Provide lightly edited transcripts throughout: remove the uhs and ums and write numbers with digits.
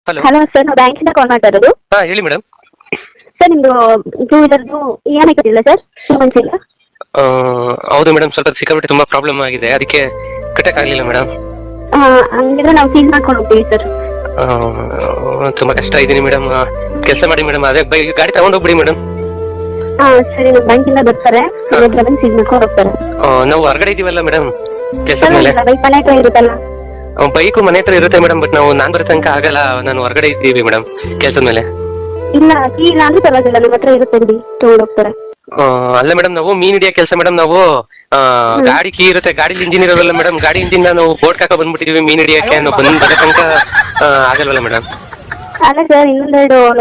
Hello hello sir, ನಾವು ಬ್ಯಾಂಕಿಂದ ಕಾಲ್ ಮಾಡ್ತಾ ಇರೋದು. ಹಾಂ ಹೇಳಿ ಮೇಡಮ್. ಸರ್, ನಿಮ್ಮದು ಟೂ ವೀಲರ್ದು ಇ ಎಮ್ ಐ ಕಟ್ಟಿಲ್ಲ ಸರ್ 2 ಮಂತ್ಸ್ ಇಲ್ಲ? ಹೌದು ಮೇಡಮ್, ಸ್ವಲ್ಪ ಸಿಕ್ಕಾಬಿಟ್ಟು ತುಂಬ ಪ್ರಾಬ್ಲಮ್ ಆಗಿದೆ, ಅದಕ್ಕೆ ಕಟ್ಟಕ್ಕಾಗಲಿಲ್ಲ ಮೇಡಮ್. ಹಂಗಿದ್ರೆ ನಾವು ಸೀಲ್ ಮಾಡ್ಕೊಂಡು ಹೋಗ್ತೀವಿ ಸರ್. ತುಂಬ ಕಷ್ಟ ಇದ್ದೀನಿ ಮೇಡಮ್. ಕೆಲಸ ಮಾಡಿ ಮೇಡಮ್, ಅದೇ ಗಾಡಿ ತಗೊಂಡು ಹೋಗ್ಬಿಡಿ ಮೇಡಮ್. ಸರಿ, ನಮ್ಮ ಬ್ಯಾಂಕಿಂದ ಬರ್ತಾರೆ, ಸೀಲ್ ಮಾಡ್ಕೊಂಡು ಹೋಗ್ತಾರೆ. ನಾವು ಹೊರಗಡೆ ಇದ್ದೀವಲ್ಲ ಮೇಡಮ್ ಕೆಲಸದ ಸರ್, ಮೇಲೆ. ಬೈಕ್ ಮನೆ ಹತ್ರ ಇರುತ್ತಲ್ಲ? ಬೈಕು ಮನೆ ಹತ್ರ ಇರುತ್ತೆ ಮೇಡಮ್, ಬಟ್ ನಾನು ಬರೋ ತನಕ ಆಗಲ್ಲ, ನಾನು ಹೊರಗಡೆ ಇದ್ದೀವಿ ಮೇಡಮ್ ಕೆಲಸದ ಮೇಲೆ. ಇಲ್ಲ, ಇಲ್ಲ ಅಂದ್ರೆ ಪರವಾಗಿಲ್ಲ, ನಮ್ಮ ಹತ್ರ ಇರುತ್ತೆ ಬಿಡಿ, ತಗೊಂಡು ಹೋಗ್ತಾರೆ. ಅಲ್ಲ ಮೇಡಮ್, ನಾವು ಮೀನ್ ಹಿಡಿಯೋ ಕೆಲಸ ಮೇಡಮ್. ನಾವು ಗಾಡಿ ಕೀ ಇರುತ್ತೆ, ಗಾಡಿ ಇಂಜಿನ್ ಇರೋದಲ್ಲ ಮೇಡಮ್, ಗಾಡಿ ಇಂಜಿನ್ ನಾವು ಬೋರ್ಡ್ ಹಾಕ ಬಂದ್ಬಿಟ್ಟಿದೀವಿ ಮೀನ್ ಹಿಡಿಯೋಕ್ಕೆ. ನಾವು ಬರೋ ತನಕ ಆಗಲ್ವಲ್ಲ ಮೇಡಮ್. ಅಲ್ಲ ಸರ್,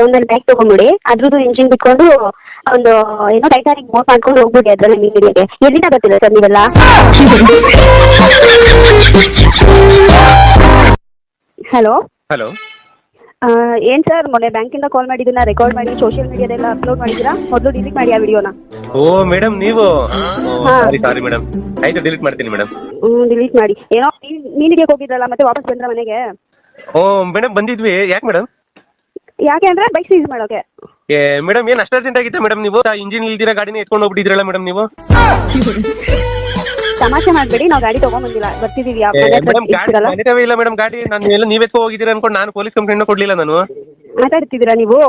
ಒಂದೆರಡು ಬ್ಯಾಗ್ ತಗೊಂಡ್ಬಿಡಿ, ಅದ್ರದ್ದು ಇಂಜಿನ್ ಬಿಟ್ಕೊಂಡು ಒಂದು ಏನೋ ಟೈಟಾನಿಕ್ ಬೋಟ್ ಮಾಡ್ಕೊಂಡು ಹೋಗ್ಬಿಡಿ ಅದ್ರಲ್ಲಿ ಮೀನ್ ಹಿಡಿಯೋಕ್ಕೆ. ಎಲ್ಲಿಂದ ಬರ್ತೀರಾ ಸರ್ ನೀವೆಲ್ಲ? ಹಲೋ ಹಲೋ, ಏನು ಸರ್, ಮೊನ್ನೆ ಬ್ಯಾಂಕಿಂದ ಕಾಲ್ ಮಾಡಿದ್ದನ್ನ ರೆಕಾರ್ಡ್ ಮಾಡಿ ಸೋಷಿಯಲ್ ಮೀಡಿಯಾದೆಲ್ಲ ಅಪ್ಲೋಡ್ ಮಾಡಿದ್ದೀರಾ? ಮೊದಲು ಡಿಲೀಟ್ ಮಾಡಿ ಆ ವಿಡಿಯೋನ. ಓ ಮೇಡಮ್, ನೀವು ಸಾರಿ ಮೇಡಮ್, ಆಯ್ತು ಡಿಲೀಟ್ ಮಾಡ್ತೀನಿ ಮೇಡಮ್. ಡಿಲೀಟ್ ಮಾಡಿ. ಏನೋ ಮೀನು ಹಿಡಿಯೋಕೆ ಹೋಗಿದ್ರಲ್ಲ, ಮತ್ತೆ ವಾಪಸ್ ಬಂದ್ರ ಮನೆಗೆ? ಓ ಮೇಡಮ್, ಬಂದಿದ್ವಿ. ಯಾಕೆ ಮೇಡಮ್? ಯಾಕೆ ಅಂದ್ರೆ ಬೈಕ್ ಸೀಸ್ ಮಾಡೋಕೆ. ಮೇಡಮ್, ಏನು ಅಷ್ಟು ಅರ್ಜೆಂಟ್ ಆಗಿತ್ತಾ ಮೇಡಮ್? ನೀವು ಇಂಜಿನ್ ಇಲ್ದಿರ ಗಾಡಿನ ಎತ್ಕೊಂಡು ಹೋಗ್ಬಿಟ್ಟಿದ್ರಲ್ಲ ಮೇಡಮ್ ನೀವು. ತಮಾಷೆ ಮಾಡಬೇಡಿ, ನಾವು ಗಾಡಿ ತಗೊಂಡ್ಬಂದಿಲ್ಲ, ಬರ್ತಿದೀವಿ. ಮೇಡಮ್ ಗಾಡಿ ಇಲ್ಲ ಮೇಡಮ್, ಗಾಡಿ ನಾನು ಎಲ್ಲ ನೀವ್ ಎತ್ಕೊ ಹೋಗಿದ್ದೀರಾ ಅನ್ಕೊಂಡು ನಾನು ಪೊಲೀಸ್ ಕಂಪ್ಲೇಂಟ್ ಕೊಡ್ಲಿಲ್ಲ ನಾನು. ಮಾತಾಡ್ತಿದ್ದೀರಾ ನೀವು?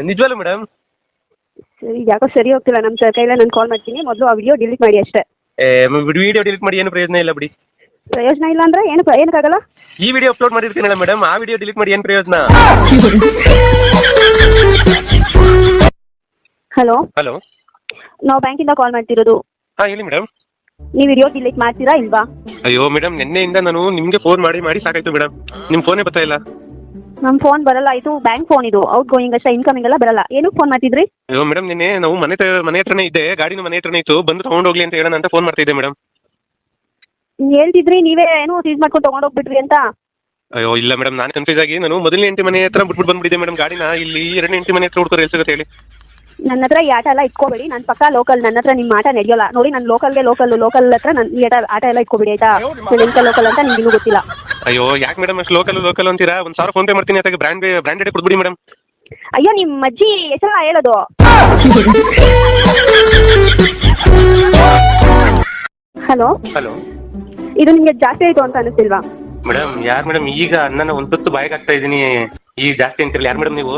ನಿಜವಲ್ಲ ಮೇಡಮ್? ಸರಿ, ಯಾಕೋ ಸರಿ ಹೋಗ್ತಿಲ್ಲ ನಮ್ಮ ಸರ್ ಕೈಲ. ನಾನು ಕಾಲ್ ಮಾಡ್ತೀನಿ, ಮೊದಲು ಆ ವಿಡಿಯೋ ಡಿಲೀಟ್ ಮಾಡಿ ಅಷ್ಟೇ. ವಿಡಿಯೋ ಡಿಲೀಟ್ ಮಾಡಿ ಏನು ಪ್ರಯೋಜನ ಇಲ್ಲ ಬಿಡಿ. ಪ್ರಯೋಜನ ಇಲ್ಲ ಅಂದ್ರೆ ಏನಕ್ಕಾಗಲ್ಲ? ಈ ವಿಡಿಯೋ ಅಪ್ಲೋಡ್ ಮಾಡಿರ್ತೀನಲ್ಲ ಮೇಡಮ್, ಆ ವಿಡಿಯೋ ಡಿಲೀಟ್ ಮಾಡಿ ಏನು ಪ್ರಯೋಜನ? ಹಲೋ ಹಲೋ, ನಾವು ಬ್ಯಾಂಕಿಂದ ಕಾಲ್ ಮಾಡ್ತಿರೋದು. ಹಾಂ ಹೇಳಿ ಮೇಡಮ್. ನೀವು ವಿಡಿಯೋ ಡಿಲೀಟ್ ಮಾಡ್ತೀರಾ ಇಲ್ವಾ? ಅಯ್ಯೋ ಮೇಡಮ್, ನಿನ್ನೆಯಿಂದ ನಾನು ನಿಮಗೆ ಫೋನ್ ಮಾಡಿ ಸಾಕಾಯ್ತು ಮೇಡಮ್, ನಿಮ್ಮ ಫೋನೇ ಬರ್ತಾ ಇಲ್ಲ. ನಮ್ಮ ಫೋನ್ ಬರಲ್ಲ, ಇದು ಬ್ಯಾಂಕ್ ಫೋನ್, ಇದು ಔಟ್ ಗೋಯಿಂಗ್ ಅಷ್ಟೇ, ಇನ್ಕಮಿಂಗ್ ಎಲ್ಲ ಬರಲ್ಲ. ಏನಕ್ಕೆ ಫೋನ್ ಮಾಡ್ತಿದ್ರಿ? ಅಯ್ಯೋ ಮೇಡಮ್, ನಿನ್ನೆ ನಾವು ಮನೆ ಹತ್ರನೇ ಇದ್ದೆ, ಗಾಡಿನ ಮನೆ ಹತ್ರನೇ ಇತ್ತು, ಬಂದು ತಗೊಂಡು ಹೋಗ್ಲಿ ಅಂತ ಹೇಳೋಣ ಅಂತ ಫೋನ್ ಮಾಡ್ತಿದ್ದೆ ಮೇಡಮ್. ಹೇಳ್ತಿದ್ರಿ ನೀವೇ ಏನೋ ಸೀಸ್ ಮಾಡ್ಕೊಂಡು ತಗೊಂಡೋಗ್ಬಿಟ್ರಿ ಅಂತ. ಅಯ್ಯೋ ಇಲ್ಲ ಮೇಡಮ್, ನಾನು ಕನ್ಫ್ಯೂಸ್ ಆಗಿ ನಾನು ಮೊದಲನೇ ಹೆಂಡತಿ ಮನೆ ಹತ್ರ ಬಿಟ್ಬಿಟ್ಟು ಬಂದ್ಬಿಟ್ಟಿದ್ದೆ ಮೇಡಮ್ ಗಾಡಿನ. ಇಲ್ಲಿ ಎರಡನೇ ಹೆಂಡತಿ ಮನೆ ಹತ್ರ ಹುಡ್ಕೋರು ಎಲ್ಲಿ ಸಿಗುತ್ತೆ ಹೇಳಿ? ನನ್ನ ಹತ್ರ ಈ ಆಟ ಎಲ್ಲ ಇಟ್ಕೋಬೇಡಿ, ನಾನು ಪಕ್ಕ ಲೋಕಲ್, ನನ್ನ ಹತ್ರ ನಿಮ್ಮ ಆಟ ನಡೆಯೋಲ್ಲ ನೋಡಿ. ನಾನು ಲೋಕಲ್ ಹತ್ರ ನನ್ನ ಈ ಆಟ ಎಲ್ಲ ಇಟ್ಕೋಬೇಡಿ ಆಯ್ತಾ? ಎಂತ ಲೋಕಲ್ ಅಂತ ನಿಮಗೂ ಗೊತ್ತಿಲ್ಲ. ಅಯ್ಯೋ ಯಾಕೆ ಮೇಡಮ್ ಅಷ್ಟು ಲೋಕಲ್ ಅಂತೀರಾ? ಒಂದು 1000 ಫೋನ್ ಪೇ ಮಾಡ್ತೀನಿ, ಅದಕ್ಕೆ ಬ್ರ್ಯಾಂಡೆಡ್ ಕೊಡ್ಬಿಡಿ ಮೇಡಮ್. ಅಯ್ಯೋ, ನಿಮ್ಮ ಅಜ್ಜಿ ಹೆಸರ ಹೇಳೋದು. ಹಲೋ ಹಲೋ, ಇದು ನಿಮಗೆ ಜಾಸ್ತಿ ಆಯಿತು ಅಂತ ಅನಿಸ್ತಿಲ್ವಾ? ಮೇಡಮ್ ಯಾರು ಮೇಡಮ್? ಈಗ ನನ್ನ ಒಂದು ತುತ್ತು ಬಾಯಿಗೆ ಹಾಕ್ತಾ ಇದ್ದೀನಿ, ಈಗ ಜಾಸ್ತಿ ಅಂತಿರಲ್ಲ. ಯಾರು ಮೇಡಮ್ ನೀವು?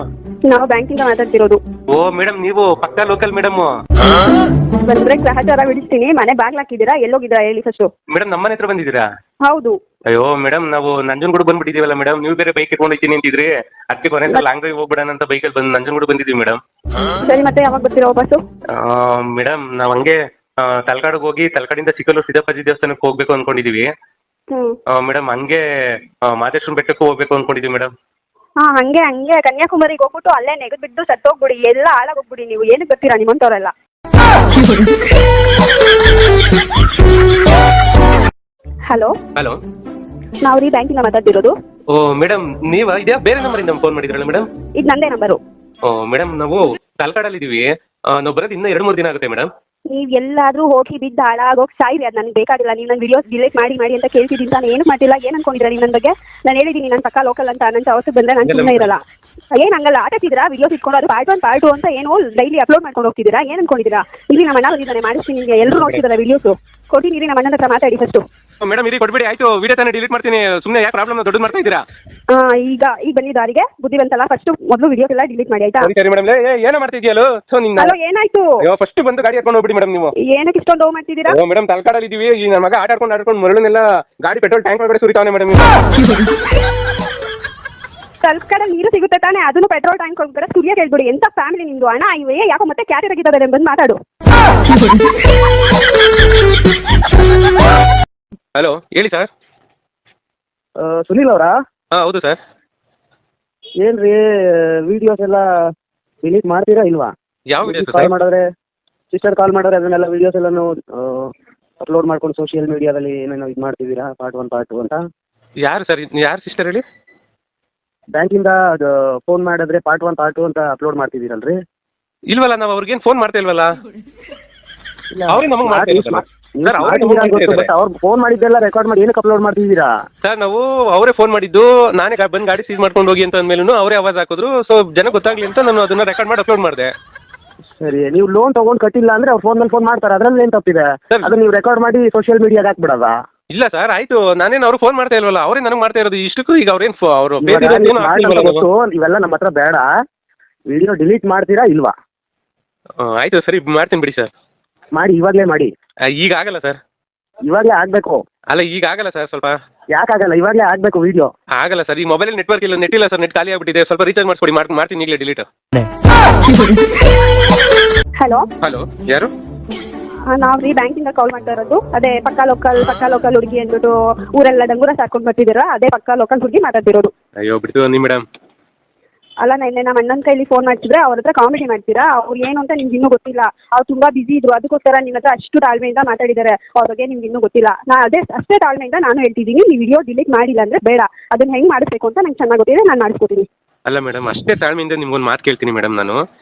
ನಾವು ಬ್ಯಾಂಕಿಂದ ಮಾತಾಡ್ತಿರೋದು. ಓ ಮೇಡಮ್, ನೀವು ಪಕ್ಕಾ ಲೋಕಲ್ ಮೇಡಮ್. ಬಂದ್ರೆ ಗ್ರಹಚಾರ ಬಿಡಿಸ್ತೀನಿ. ಮನೆ ಬಾಗ್ಲು ಹಾಕಿದ್ದೀರಾ? ಎಲ್ಲೋಗಿದ್ದೀರಾ ಹೇಳಿ ಫಸ್ಟು? ಮೇಡಮ್ ನಮ್ಮನೆ ಹತ್ರ ಬಂದಿದ್ದೀರಾ? ಹೌದು. ಅಯ್ಯೋ ಮೇಡಮ್, ನಾವು ನಂಜನಗೂಡು ಬಂದ್ಬಿಟ್ಟಿದ್ದೀವಲ್ಲ ಮೇಡಮ್. ನೀವು ಬೇರೆ ಬೈಕ್ ಇಟ್ಕೊಂಡು ಹೋಗ್ತೀನಿ ಅಂತಿದ್ರಿ, ಅದಕ್ಕೆ ಕೊನೆ ಲಾಂಗ್ ಡ್ರೈವ್ ಹೋಗ್ಬಿಡೋಣ ಅಂತ ಬೈಕಲ್ಲಿ ಬಂದು ನಂಜನಗೂಡು ಬಂದಿದ್ದೀವಿ ಮೇಡಮ್. ಸರಿ, ಮತ್ತೆ ಯಾವಾಗ ಬರ್ತೀರಾ ವಾಪಸ್ಸು? ಮೇಡಮ್ ನಾವು ಹಂಗೆ ತಲಕಾಡಿಗೆ ಹೋಗಿ ತಲಕಾಡಿಂದ ಚಿಕ್ಕಲ್ಲೂರು ಸಿದ್ದಪ್ಪಾಜಿ ದೇವಸ್ಥಾನಕ್ಕೆ ಹೋಗ್ಬೇಕು ಅನ್ಕೊಂಡಿದೀವಿ ಮೇಡಮ್. ಹಂಗೆ ಮಾದೇಶ್ವರ ಬೆಟ್ಟಕ್ಕೂ ಹೋಗ್ಬೇಕು ಅನ್ಕೊಂಡಿದೀವಿ ಮೇಡಮ್. ಹಂಗೆ ಕನ್ಯಾಕುಮಾರಿಗೆ ಹೋಗ್ಬಿಟ್ಟು ಅಲ್ಲೇ ನೆಗದ್ ಬಿದ್ದು ಸತ್ತೋಗ್ಬಿಡಿ, ಎಲ್ಲ ಹಾಳಾಗೋಗ್ಬಿಡಿ. ನೀವು ಏನಕ್ಕೆ ಬರ್ತೀರಾ ನಿಮ್ಮಂತವ್ರೆಲ್ಲ? ಹಲೋ ಹಲೋ, ನಾವು ರೀ ಬ್ಯಾಂಕಿಂದ ಮಾತಾಡ್ತಿರೋದು. ಓ ಮೇಡಮ್, ನೀವು ಇದೇ ಬೇರೆ ನಂಬರಿಂದ ಫೋನ್ ಮಾಡಿದ್ರಲ್ಲ ಮೇಡಮ್? ಇದು ನಂದೇ ನಂಬರು. ಓ ಮೇಡಮ್, ನಾವು ತಲಕಾಡಲ್ಲಿ ಇದೀವಿ. ನಾವು ಬರೋದು ಇನ್ನೂ 2-3 ದಿನ ಆಗುತ್ತೆ ಮೇಡಮ್. ನೀವು ಎಲ್ಲಾದ್ರೂ ಹೋಗಿ ಬಿದ್ದು ಹಾಳಾಗೋಗಿ ಸಾಯಿರಿ, ಅದು ನನಗೆ ಬೇಕಾಗಿಲ್ಲ. ನೀವು ನನ್ನ ವಿಡಿಯೋಸ್ ಡಿಲೀಟ್ ಮಾಡಿ ಅಂತ ಕೇಳ್ತಿದ್ದೀನಿ. ನಾನು ಏನು ಮಾಡಿಲ್ಲ. ಏನು ಅನ್ಕೊಂಡಿದ್ದೀರಾ ನೀವು ನನ್ನ ಬಗ್ಗೆ? ನಾನು ಹೇಳಿದ್ದೀನಿ ನಾನು ಪಕ್ಕ ಲೋಕಲ್ ಅಂತ. ನನ್ನ ಅವತ್ತು ಬಂದರೆ ನಾನು ಸುಮ್ಮನೆ ಇರಲ್ಲ. ಏನು ಹಂಗಲ್ಲ ಆಟತಿದ್ದೀರಾ? ವಿಡಿಯೋಸ್ ಇಟ್ಕೊಂಡು ಅದು ಪಾರ್ಟ್ 1 ಪಾರ್ಟ್ 2 ಅಂತ ಏನೋ ಡೈಲಿ ಅಪ್ಲೋಡ್ ಮಾಡ್ಕೊಂಡು ಹೋಗ್ತಿದ್ದೀರಾ? ಏನು ಅನ್ಕೊಂಡಿದ್ದೀರಾ? ಇಲ್ಲಿ ನಮ್ಮ ಅಣ್ಣ ಬಂದಿದ್ದಾನೆ, ಮಾಡಿಸ್ತೀನಿ. ನಿಮಗೆ ಎಲ್ಲರೂ ನೋಡ್ತಿದ್ದಾರೆ ವಿಡಿಯೋಸು. ಕೊಟ್ಟಿದ್ದೀರಿ, ನಮ್ಮ ಅಣ್ಣನ ಹತ್ರ ಮಾತಾಡಿ ಫಸ್ಟು. ಮೇಡಮ್ ಇರಿ, ಕೊಡ್ಬೇಡಿ ಆಯ್ತು. ವಿಡಿಯೋ ತಾನೇ ಡಿಲೀಟ್ ಮಾಡ್ತೀನಿ, ಸುಮ್ಮನೆ ಯಾಕೆ ಪ್ರಾಬ್ಲಮ್ ದೊಡ್ಡದು ಮಾಡ್ತಾ ಇದ್ದೀರಾ? ಈಗ ಬಂದಿದ್ದಾರಿಗೆ ಬುದ್ಧಿವಂತಲ್ಲ, ಫಸ್ಟ್ ಮೊದಲು ವಿಡಿಯೋಸ್ ಎಲ್ಲ ಡಿಲೀಟ್ ಮಾಡಿ ಆಯ್ತಾ? ಸರಿ ಮೇಡಮ್. ಏನೋ ಮಾಡ್ತಿದ್ಯಲ್ಲೋ ಹಲೋ, ಏನಾಯ್ತು? ಫಸ್ಟ್ ಬಂದು ಗಾಡಿ ಹಾಕೊಂಡು ಹೋಗ್ಬಿಡಿ ಮೇಡಮ್. ನೀವು ಏನಕ್ಕೆ ಇಷ್ಟೊಂದು ಹೋಗಿ ಮಾಡ್ತಿದ್ದೀರಾ? ಓ ಮೇಡಮ್, ತಲಕಾಡಲ್ಲಿ ಇದೀವಿ. ಈ ನನ್ನ ಮಗ ಆಟಾಡ್ಕೊಂಡು ಮರಳನ್ನೆಲ್ಲ ಗಾಡಿ ಪೆಟ್ರೋಲ್ ಟ್ಯಾಂಕ್ ಒಳಗಡೆ ಸುರಿತಾವನೆ ಮೇಡಮ್. ತಲಕಾಡಲ್ಲಿ ನೀರು ಸಿಗುತ್ತೆ ತಾನೇ? ಅದನ್ನು ಪೆಟ್ರೋಲ್ ಟ್ಯಾಂಕ್ ಒಳಗಡೆ ಸುರಿಯ ಕೇಳ್ಬಿಡಿ. ಎಂತ ಫ್ಯಾಮಿಲಿ ನಿಮ್ದು? ಅಣ್ಣ ಇವೇ ಯಾಕೋ ಮತ್ತೆ ಕ್ಯಾರೆ ತೆಗಿತಾರೆ, ಬಂದು ಮಾತಾಡು. ಹಲೋ ಹೇಳಿ ಸರ್. ಸುನಿಲ್ ಅವರಾ? ಹಾಂ ಹೌದು ಸರ್. ಏನ್ರಿ ವಿಡಿಯೋಸ್ ಎಲ್ಲ ಡಿಲೀಟ್ ಮಾಡ್ತೀರಾ ಇಲ್ವಾ? ಯಾವ ವಿಡಿಯೋಸ್? ಕಾಲ್ ಮಾಡಿದ್ರೆ ಸಿಸ್ಟರ್ ಕಾಲ್ ಮಾಡಿದ್ರೆ ಅದನ್ನೆಲ್ಲ ವಿಡಿಯೋಸ್ ಎಲ್ಲಾನು ಅಪ್ಲೋಡ್ ಮಾಡ್ಕೊಂಡು ಸೋಷಿಯಲ್ ಮೀಡಿಯಾದಲ್ಲಿ ಏನೇನೋ ಇದು ಮಾಡ್ತಿದ್ದೀರಾ, ಪಾರ್ಟ್ 1 ಪಾರ್ಟ್ 2 ಅಂತ. ಯಾರು ಸರ್? ಯಾರು ಸಿಸ್ಟರ್ ಹೇಳಿ? ಬ್ಯಾಂಕಿಂದ ಅದು ಫೋನ್ ಮಾಡಿದ್ರೆ ಪಾರ್ಟ್ 1 ಪಾರ್ಟ್ 2 ಅಂತ ಅಪ್ಲೋಡ್ ಮಾಡ್ತಿದ್ದೀರಲ್ರಿ? ಇಲ್ವಲ್ಲ, ನಾವು ಅವ್ರಿಗೇನು ಫೋನ್ ಮಾಡ್ತಾ ಇಲ್ವಲ್ಲ. ಅವ್ರಿಗೆ ನಮಗೆ ಮಾಡ್ತಾ ಇಲ್ವಲ್ಲ. ಸರ್ ಅವ್ರೇ ಮಾಡಿದ್ದೀರಾ ಅಂತ ಗೊತ್ತು, ಇದ್ದಾರೆ. ಬಟ್ ಅವ್ರು ಫೋನ್ ಮಾಡಿದ್ದೆಲ್ಲ ರೆಕಾರ್ಡ್ ಮಾಡಿ ಏನಕ್ಕೆ ಅಪ್ಲೋಡ್ ಮಾಡ್ತಿದ್ದೀರಾ? ಸರ್ ನಾವು ಅವರೇ ಫೋನ್ ಮಾಡಿದ್ದು, ನಾನೇ ಬಂದು ಗಾಡಿ ಸೀಸ್ ಮಾಡ್ಕೊಂಡು ಹೋಗಿ ಅಂತ ಅಂದ್ಮೇಲೂ ಅವರೇ ಆವಾಜ್ ಹಾಕಿದ್ರು. ಸೊ ಜನ ಗೊತ್ತಾಗ್ಲಿ ಅಂತ ನಾನು ಅದನ್ನ ರೆಕಾರ್ಡ್ ಮಾಡಿ ಅಪ್ಲೋಡ್ ಮಾಡಿದೆ. ಸರಿ, ನೀವು ಲೋನ್ ತಗೊಂಡು ಕಟ್ಟಿಲ್ಲ ಅಂದ್ರೆ ಅವ್ರು ಫೋನ್ ಮೇಲೆ ಫೋನ್ ಮಾಡ್ತಾರೆ, ಅದ್ರಲ್ಲಿ ಏನು ತಪ್ಪಿದೆ? ಸರ್, ಅದನ್ನ ನೀವು ರೆಕಾರ್ಡ್ ಮಾಡಿ ಸೋಷಿಯಲ್ ಮೀಡಿಯಾಗೆ ಹಾಕ್ಬಿಡೋದಾ? ಇಲ್ಲ ಸರ್, ಆಯ್ತು, ನಾನೇನು ಅವ್ರು ಫೋನ್ ಮಾಡ್ತಾ ಇಲ್ವಲ್ಲ, ಅವರೇ ನನಗೆ ಮಾಡ್ತಾ ಇರೋದು. ಇಷ್ಟಕ್ಕೂ ಈಗ ಅವ್ರೇನು ಅವರು ಗೊತ್ತು, ಇವೆಲ್ಲ ನಮ್ಮ ಹತ್ರ ಬೇಡ. ವಿಡಿಯೋ ಡಿಲೀಟ್ ಮಾಡ್ತೀರಾ ಇಲ್ವಾ? ಆಯ್ತು ಸರಿ, ಮಾಡ್ತೀನಿ ಬಿಡಿ ಸರ್. ಮಾಡಿ, ಇವಾಗಲೇ ಮಾಡಿ. ಈಗ ಆಗಲ್ಲ ಸರ್. ಇವಾಗಲೇ ಆಗ್ಬೇಕು. ಅಲ್ಲ ಈಗ ಆಗಲ್ಲ ಸರ್, ಸ್ವಲ್ಪ ಯಾಕಾಗಲ್ಲ? ಇವಾಗಲೇ ಆಗ್ಬೇಕು ವಿಡಿಯೋ. ಆಗಲ್ಲ ಸರ್, ಈ ಮೊಬೈಲ್ ನೆಟ್ವರ್ಕ್ ಇಲ್ಲ, ನೆಟ್ ಇಲ್ಲ ಸರ್, ನೆಟ್ ಖಾಲಿ ಆಗ್ಬಿಟ್ಟಿದೆ. ಸ್ವಲ್ಪ ರೀಚಾರ್ಜ್ ಮಾಡಿಸ್ಕೊಡಿ, ಮಾಡ್ತೀನಿ ಈಗಲೇ ಡಿಲೀಟ್. ಹಲೋ ಹಲೋ, ಯಾರು? ನಾವು ರೀ ಬ್ಯಾಂಕಿಂದ ಕಾಲ್ ಮಾಡ್ತಾ ಇರೋದು. ಅದೇ ಪಕ್ಕಾ ಲೋಕಲ್ ಹುಡುಗಿ ಅಂದ್ಬಿಟ್ಟು ಊರೆಲ್ಲ ಡಂಗೂರ ಸಾಕೊಂಡು ಬರ್ತಿದ್ದೀರಾ, ಅದೇ ಪಕ್ಕಾ ಲೋಕಲ್ ಹುಡುಗಿ ಮಾತಾಡ್ತಿರೋದು. ಅಯ್ಯೋ ಬಿಡ್ತೀವಿ ನೀ ಮೇಡಮ್. ಅಲ್ಲ, ನೆನ್ನೆ ನಮ್ಮ ಅಣ್ಣನ ಕೈಲಿ ಫೋನ್ ಮಾಡ್ತಿದ್ರೆ ಅವ್ರ ಹತ್ರ ಕಾಮಿಡಿ ಮಾಡ್ತೀರಾ. ಅವ್ರು ಏನು ಅಂತ ನಿಮ್ಗೆ ಇನ್ನೂ ಗೊತ್ತಿಲ್ಲ. ಅವ್ರು ತುಂಬಾ ಬಿಸಿ ಇದ್ರು, ಅದಕ್ಕೋಸ್ಕರ ನಿಮ್ಮ ಹತ್ರ ಅಷ್ಟು ತಾಳ್ಮೆಯಿಂದ ಮಾತಾಡಿದ್ದಾರೆ. ಅವ್ರ ಬಗ್ಗೆ ನಿಮ್ಗೆ ಇನ್ನೂ ಗೊತ್ತಿಲ್ಲ. ಅಷ್ಟೇ ತಾಳ್ಮೆಯಿಂದ ನಾನು ಹೇಳ್ತಿದ್ದೀನಿ, ನೀವು ವಿಡಿಯೋ ಡಿಲೀಟ್ ಮಾಡಿಲ್ಲ ಅಂದ್ರೆ ಬೇಡ. ಅದನ್ನ ಹೆಂಗೆ ಮಾಡಿಸ್ಬೇಕು ಅಂತ ನಂಗೆ ಚೆನ್ನಾಗಿ ಗೊತ್ತಿದೆ, ನಾನು ಮಾಡಿಸ್ಕೊತೀನಿ. ಅಲ್ಲ ಮೇಡಮ್, ಅಷ್ಟೇ ತಾಳ್ಮೆಯಿಂದ ನಿಮ್ಗೊಂದು ಮಾತು ಕೇಳ್ತೀನಿ ಮೇಡಮ್ ನಾನು.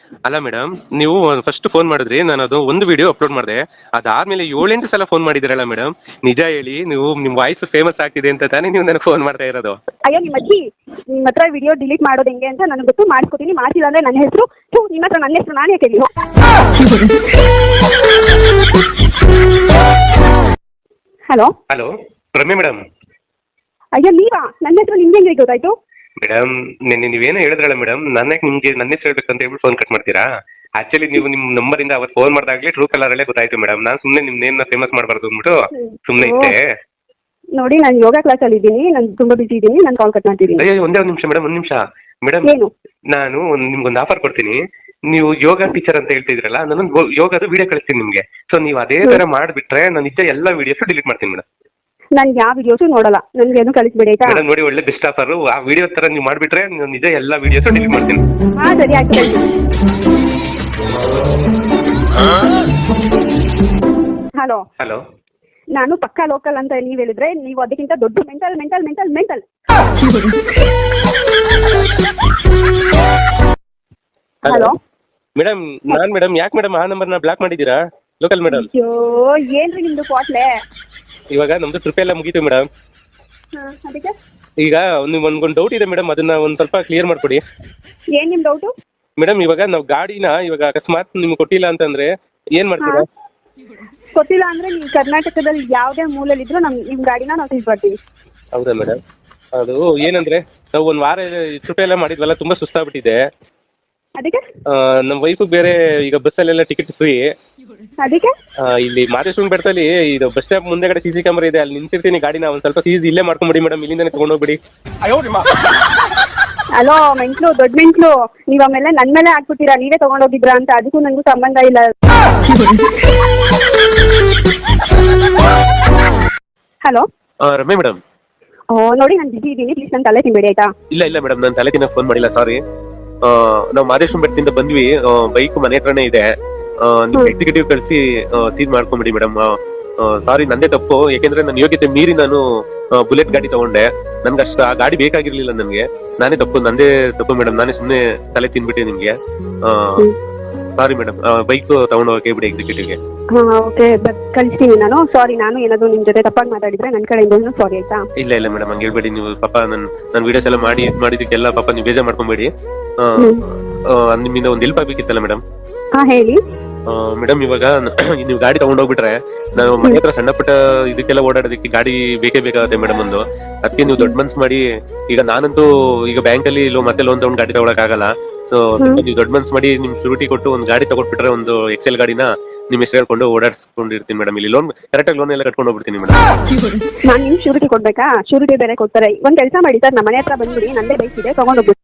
ಅಲ್ಲ ಮೇಡಮ್, ನೀವು ಫಸ್ಟ್ ಫೋನ್ ಮಾಡಿದ್ರಿ, ನಾನು ಅದು ಒಂದು ವಿಡಿಯೋ ಅಪ್ಲೋಡ್ ಮಾಡಿದೆ. ಅದಾದಮೇಲೆ 7-8 ಸಲ ಫೋನ್ ಮಾಡಿದ್ದೀರಲ್ಲ ಮೇಡಮ್. ನಿಜ ಹೇಳಿ, ನೀವು ನಿಮ್ಮ ವಾಯ್ಸ್ ಫೇಮಸ್ ಆಗ್ತಿದೆ ಅಂತ ತಾನೇ ನೀವು ನನಗೆ ಫೋನ್ ಮಾಡ್ತಾ ಇರೋದು? ಅಯ್ಯೋ ನಿಮ್ಮ ಅಜ್ಜಿ, ನಿಮ್ಮ ಹತ್ರ ವಿಡಿಯೋ ಡಿಲೀಟ್ ಮಾಡೋದು ಹೆಂಗೆ ಅಂತ ನನಗೆ ಗೊತ್ತು, ಮಾಡಿಸ್ಕೊತೀನಿ. ಮಾಡಿಲ್ಲ ಅಂದರೆ ನನ್ನ ಹೆಸರು ನಿಮ್ಮ ಹತ್ರ ನನ್ನ ಹೆಸರು ನಾನೇ ಕೇಳಿ. ಹಲೋ ಹಲೋ, ರಮ್ಯ ಮೇಡಮ್. ಅಯ್ಯೋ ನೀವಾ? ನನ್ನ ಹೆಸರು ನಿಮ್ಗೆ ಹೆಂಗೆ ಗೊತ್ತಾಯ್ತು? ಮೇಡಮ್, ನಿನ್ನೆ ನೀವೇನೋ ಹೇಳಿದ್ರಲ್ಲ ಮೇಡಮ್, ನನ್ನ ಹೆಸರು ಹೇಳ್ಬೇಕಂತ ಹೇಳ್ಬಿಟ್ಟು ಫೋನ್ ಕಟ್ ಮಾಡ್ತೀರಾ? ಆಕ್ಚುಲಿ ನೀವು ನಿಮ್ಮ ನಂಬರಿಂದ ಅವತ್ತು ಫೋನ್ ಮಾಡಿದಾಗಲೇ ಟ್ರೂ ಕಲರಲ್ಲೇ ಗೊತ್ತಾಯ್ತು ಮೇಡಮ್. ನಾನು ಸುಮ್ಮನೆ ನಿಮ್ಮ ನೇಮ್ನ ಫೇಮಸ್ ಮಾಡಬಾರ್ದು ಅಂದ್ಬಿಟ್ಟು ಸುಮ್ಮನೆ ಇದ್ದೆ. ನೋಡಿ, ನಾನು ಯೋಗ ಕ್ಲಾಸಲ್ಲಿ ಇದ್ದೀನಿ, ನಾನು ತುಂಬ ಬಿಸಿ ಇದ್ದೀನಿ, ನಾನು ಕಾಲ್ ಕಟ್ ಮಾಡ್ತಿದ್ದೀನಿ. ಅಯ್ಯೋ ಒಂದೇ ಒಂದು ನಿಮಿಷ ಮೇಡಮ್, ಒಂದು ನಿಮಿಷ ಮೇಡಮ್. ಏನು? ನಾನು ನಿಮ್ಗೊಂದು ಆಫರ್ ಕೊಡ್ತೀನಿ. ನೀವು ಯೋಗ ಟೀಚರ್ ಅಂತ ಹೇಳ್ತಿದ್ರಲ್ಲ, ನಾನು ಯೋಗದ ವಿಡಿಯೋ ಕಳಿಸ್ತೀನಿ ನಿಮಗೆ. ಸೊ ನೀವು ಅದೇ ಥರ ಮಾಡಿಬಿಟ್ರೆ ನಾನು ನಿಜ ಎಲ್ಲ ವಿಡಿಯೋಸು ಡಿಲೀಟ್ ಮಾಡ್ತೀನಿ ಮೇಡಮ್. ನಾನು ಯಾವ ವಿಡಿಯೋಸು ನೋಡಲ್ಲ, ನನಗೆ ಏನು ಕಳಿಸ್ಬೇಡಿ ಆಯ್ತಾ? ಮೇಡಮ್ ನೋಡಿ, ಒಳ್ಳೆ ಬೆಸ್ಟ್ ಆಫರ್. ಆ ವಿಡಿಯೋ ಥರ ನೀವು ಮಾಡಿಬಿಟ್ರೆ ನಾನು ನಿಜ ಎಲ್ಲ ವಿಡಿಯೋಸು ಡಿಲೀಟ್ ಮಾಡ್ತೀನಿ. ಹಾಂ ಸರಿ, ಆಯ್ತು. ಹಲೋ ಹಲೋ, ನಾನು ಪಕ್ಕಾ ಲೋಕಲ್ ಅಂತ ನೀವು ಹೇಳಿದ್ರೆ, ನೀವು ಅದಕ್ಕಿಂತ ದೊಡ್ಡ ಮೆಂಟಲ್. ಹಲೋ ಮೇಡಮ್, ನಾನು ಮೇಡಮ್ ಯಾಕೆ ಮೇಡಮ್ ಆ ನಂಬರ್ನ ಬ್ಲಾಕ್ ಮಾಡಿದ್ದೀರಾ? Local madam. ಅಯ್ಯೋ, ಏನ್ರಿ ನಿಮ್ದು ಕ್ವಾಟ್ಲೆ? ಇವಾಗ ನಮ್ದು ಟ್ರಿಪ್ ಎಲ್ಲ ಮುಗೀತು ಮೇಡಮ್. ಅದಕ್ಕೆ ಈಗ ಒಂದು ಡೌಟ್ ಇದೆ ಮೇಡಮ್, ಅದನ್ನ ಒಂದು ಸ್ವಲ್ಪ ಕ್ಲಿಯರ್ ಮಾಡಿಕೊಡಿ. ಏನ್ ನಿಮ್ ಡೌಟು? ಮೇಡಮ್, ಇವಾಗ ನಾವು ಗಾಡಿನ ಇವಾಗ ಅಕಸ್ಮಾತ್ ನಿಮ್ಗೆ ಕೊಟ್ಟಿಲ್ಲ ಅಂತಂದ್ರೆ ಏನ್ ಮಾಡ್ತೀರಾ? ಗೊತ್ತಿಲ್ಲ ಅಂದ್ರೆ ನೀವು ಕರ್ನಾಟಕದಲ್ಲಿ ಯಾವುದೇ ಮೂಲೆಯಲ್ಲಿದ್ರು ನಿಮ್ಮ ಗಾಡಿನ ನಾವು ತಿಳ್ಕೊಡ್ತೀವಿ. ಹೌದಾ ಮೇಡಮ್? ಅದು ಏನಂದ್ರೆ ನಾವು ಒಂದು ವಾರ ಟ್ರಿಪ್ ಎಲ್ಲ ಮಾಡಿದ್ವಲ್ಲ, ತುಂಬಾ ಸುಸ್ತಾಗ್ಬಿಟ್ಟಿದೆ. ಅದಕ್ಕೆ ನಮ್ಮ ವೈಫು ಬೇರೆ ಈಗ ಬಸ್ಸಲ್ಲೆಲ್ಲ ಟಿಕೆಟ್ ಫ್ರೀ. ಅದಕ್ಕೆ ಇಲ್ಲಿ ಮಾದೇಶ್ವರನ ಬೆಟ್ಟದಲ್ಲಿ ಇದು ಬಸ್ ಸ್ಟಾಪ್ ಮುಂದೆಗಡೆ CC ಕ್ಯಾಮರಾ ಇದೆ, ಅಲ್ಲಿ ನಿಂತಿರ್ತೀನಿ. ಗಾಡಿನ ಒಂದು ಸ್ವಲ್ಪ ಸೀಸ್ ಇಲ್ಲೇ ಮಾಡ್ಕೊಂಬಿಡಿ ಮೇಡಮ್, ಇಲ್ಲಿಂದಾನೆ ತಗೊಂಡೋಗ್ಬಿಡಿ. ಹಲೋ ಮೆಂಟ್ಲು, ದೊಡ್ಡ ಮೆಂಟ್ಲು, ನೀವು ಆಮೇಲೆ ನನ್ನ ಮೇಲೆ ಹಾಕ್ಬಿಟ್ಟಿರಾ, ನೀವೇ ತಗೊಂಡೋಗಿದ್ರಾ ಅಂತ. ಅದಕ್ಕೂ ನನಗೂ ಸಂಬಂಧ ಇಲ್ಲ. ಹಲೋ ರಮ್ಯ ಮೇಡಮ್. ನೋಡಿ, ನಾನು ಬಿಸಿ ಇದ್ದೀನಿ, ಪ್ಲೀಸ್ ನನ್ನ ತಲೆ ತಿನ್ಬೇಡಿ ಆಯ್ತಾ? ಇಲ್ಲ ಮೇಡಮ್, ನಾನು ತಲೆ ತಿನ್ನಕ್ಕೆ ಫೋನ್ ಮಾಡಿಲ್ಲ, ಸಾರಿ. ನಾವು ಮಾದೇಶ್ವರನ ಬೆಟ್ಟದಿಂದ ಬಂದ್ವಿ, ಬೈಕ್ ಮನೆ ಹತ್ರನೇ ಇದೆ. ನೀವು ಎಕ್ಸಿಕ್ಯೂಟಿವ್ ಕಳಿಸಿ ಸೀಸ್ ಮಾಡ್ಕೊಂಬಿಡಿ ಮೇಡಮ್. ಸಾರಿ, ನಂದೇ ತಪ್ಪು. ಯಾಕೆಂದ್ರೆ ನನ್ನ ಯೋಗ್ಯತೆ ಮೀರಿ ನಾನು ಬುಲೆಟ್ ಗಾಡಿ ತಗೊಂಡೆ. ನನ್ಗೆ ಅಷ್ಟು ಆ ಗಾಡಿ ಬೇಕಾಗಿರ್ಲಿಲ್ಲ ನನಗೆ. ನಂದೇ ತಪ್ಪು ಮೇಡಮ್. ನಾನೇ ಸುಮ್ಮನೆ ತಲೆ ತಿನ್ಬಿಟ್ಟೆ ನಿಮ್ಗೆ. ಸಾರಿ ಮೇಡಮ್, ಬೈಕ್ ತಗೊಂಡು ಹೋಗಕ್ಕೆ ಬಿಡಿ ಎಕ್ಸಿಕ್ಯೂಟಿವ್ಗೆ. ಓಕೆ, ಕಳಿಸ್ತೀನಿ ನಾನು. ಸಾರಿ, ನಾನು ಏನಾದರೂ ನಿಮ್ಮ ಜೊತೆ ತಪ್ಪಾಗಿ ಮಾತಾಡಿದ್ರೆ ನನ್ನ ಕಡೆಯಿಂದ ಸಾರಿ ಆಯ್ತಾ? ಇಲ್ಲ ಮೇಡಮ್, ಹಂಗೆ ಹೇಳ್ಬೇಡಿ ನೀವು. ಪಾಪ ನನ್ನ ವಿಡಿಯೋಸ್ ಎಲ್ಲ ಮಾಡಿದ್ದಕ್ಕೆಲ್ಲ ಪಾಪ ನೀವು ಬೇಜಾರು ಮಾಡ್ಕೊಂಬೇಡಿ. ನಿಮ್ಮಿಂದ ಒಂದು ಹೆಲ್ಪ್ ಆಗಬೇಕಿತ್ತಲ್ಲ ಮೇಡಮ್. ಹೇಳಿ ಮೇಡಮ್. ಇವಾಗ ನೀವು ಗಾಡಿ ತಗೊಂಡೋಗ್ಬಿಟ್ರೆ ನಾವು ಮನೆ ಹತ್ರ ಸಣ್ಣ ಪುಟ್ಟ ಇದಕ್ಕೆಲ್ಲ ಓಡಾಡೋದಕ್ಕೆ ಗಾಡಿ ಬೇಕೇ ಬೇಕಾಗುತ್ತೆ ಮೇಡಮ್ ಒಂದು. ಅದಕ್ಕೆ ನೀವು ದೊಡ್ಡ ಮನ್ಸು ಮಾಡಿ, ಈಗ ನಾನಂತೂ ಈಗ ಬ್ಯಾಂಕಲ್ಲಿ ಮತ್ತೆ ಲೋನ್ ತಗೊಂಡು ಗಾಡಿ ತಗೊಳಕ್ಕಾಗಲ್ಲ. ಸೊ ನೀವು ದೊಡ್ಡ ಮನ್ಸು ಮಾಡಿ ನಿಮ್ ಶೂರಿಟಿ ಕೊಟ್ಟು ಒಂದು ಗಾಡಿ ತಗೊಟ್ಬಿಟ್ರೆ, ಒಂದು ಎಕ್ಸೆಲ್ ಗಾಡಿನ ನಿಮ್ಮ ಹೆಸರು ಹೇಳ್ಕೊಂಡು ಓಡಾಡ್ಸ್ಕೊಂಡಿರ್ತೀನಿ ಮೇಡಮ್. ಇಲ್ಲಿ ಕರೆಕ್ಟಾಗಿ ಲೋನ್ ಎಲ್ಲ ಕಟ್ಕೊಂಡು ಹೋಗ್ಬಿಡ್ತೀನಿ ಮೇಡಮ್. ನಾನು ನಿಮ್ಗೆ ಶೂರಿಟಿ ಕೊಡ್ಬೇಕಾ? ಶೂರಿಟಿ ಬೇರೆ ಕೊಡ್ತಾರೆ. ಒಂದು ಕೆಲಸ ಮಾಡಿ ಸರ್, ನಮ್ಮ ಮನೆ ಹತ್ರ ಬಂದ್ಬಿಡಿ, ನಂದೇ ಬೈಕ್ ಇದೆ, ತಗೊಂಡೋಗ್ಬಿಡಿ.